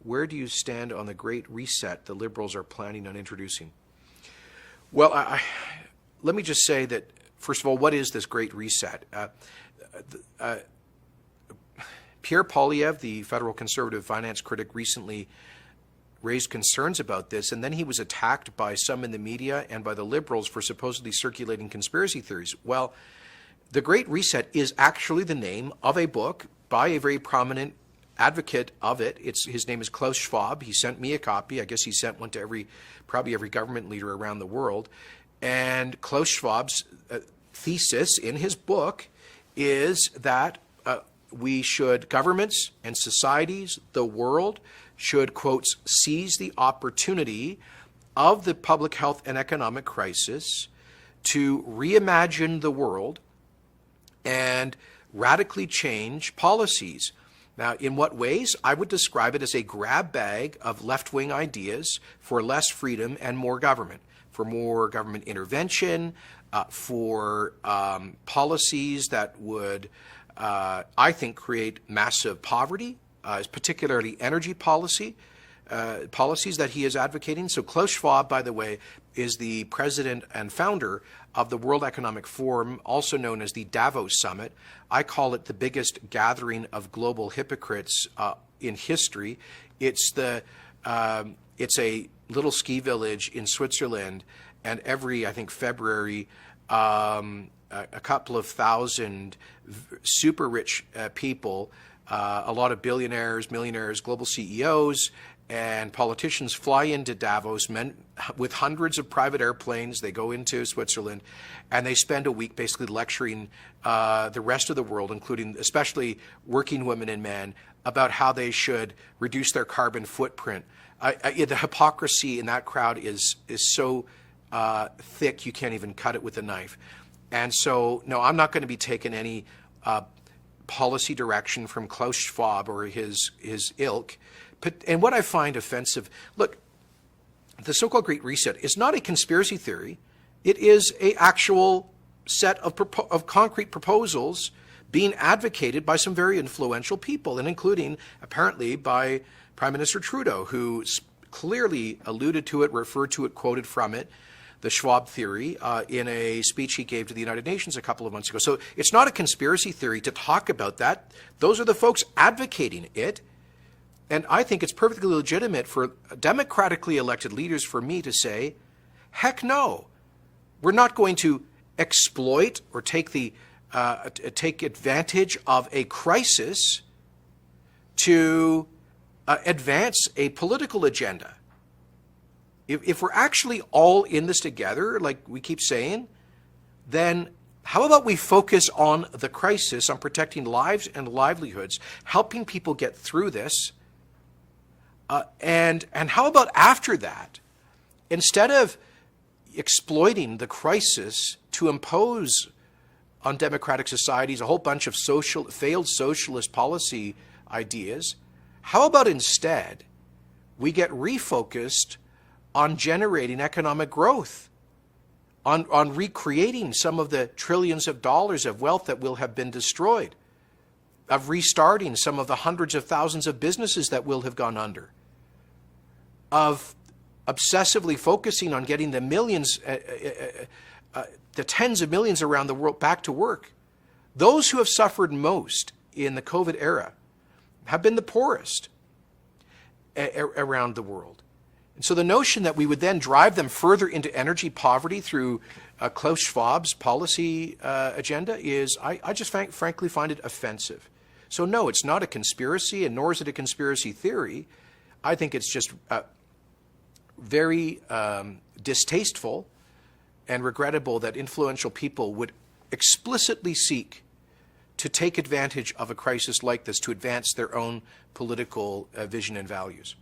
where do you stand on the Great Reset the Liberals are planning on introducing? Well, let me just say that, first of all, what is this Great Reset? Pierre Poilievre, the federal conservative finance critic, recently raised concerns about this, and then he was attacked by some in the media and by the Liberals for supposedly circulating conspiracy theories. Well, the Great Reset is actually the name of a book by a very prominent advocate of it. His name is Klaus Schwab. He sent me a copy. I guess he sent one to probably every government leader around the world. And Klaus Schwab's thesis in his book is that governments and societies, the world, should, quotes, seize the opportunity of the public health and economic crisis to reimagine the world and radically change policies. Now, in what ways? I would describe it as a grab bag of left-wing ideas for less freedom and more government, for more government intervention, for policies that would, I think, create massive poverty, particularly energy policies that he is advocating. So Klaus Schwab, by the way, is the president and founder of the World Economic Forum, also known as the Davos Summit. I call it the biggest gathering of global hypocrites in history. It's a little ski village in Switzerland, and every, I think, February, a couple of thousand super rich people, a lot of billionaires, millionaires, global CEOs, and politicians fly into Davos, men with hundreds of private airplanes. They go into Switzerland, and they spend a week basically lecturing the rest of the world, including especially working women and men, about how they should reduce their carbon footprint. The hypocrisy in that crowd is so thick you can't even cut it with a knife. And so, no, I'm not going to be taking any policy direction from Klaus Schwab or his ilk. And what I find offensive, look, the so-called Great Reset is not a conspiracy theory. It is an actual set of concrete proposals being advocated by some very influential people, and including, apparently, by Prime Minister Trudeau, who clearly alluded to it, referred to it, quoted from it, the Schwab theory, in a speech he gave to the United Nations a couple of months ago. So it's not a conspiracy theory to talk about that. Those are the folks advocating it. And I think it's perfectly legitimate for democratically elected leaders, for me to say, heck no, we're not going to exploit or take advantage of a crisis to advance a political agenda. If we're actually all in this together, like we keep saying, then how about we focus on the crisis, on protecting lives and livelihoods, helping people get through this, and how about after that, instead of exploiting the crisis to impose on democratic societies a whole bunch of failed socialist policy ideas, how about instead we get refocused on generating economic growth, on recreating some of the trillions of dollars of wealth that will have been destroyed, of restarting some of the hundreds of thousands of businesses that will have gone under, of obsessively focusing on getting the millions, the tens of millions around the world back to work. Those who have suffered most in the COVID era have been the poorest around the world. And so the notion that we would then drive them further into energy poverty through Klaus Schwab's policy agenda is, I just frankly find it offensive. So no, it's not a conspiracy, and nor is it a conspiracy theory. I think it's just very distasteful and regrettable that influential people would explicitly seek to take advantage of a crisis like this to advance their own political vision and values.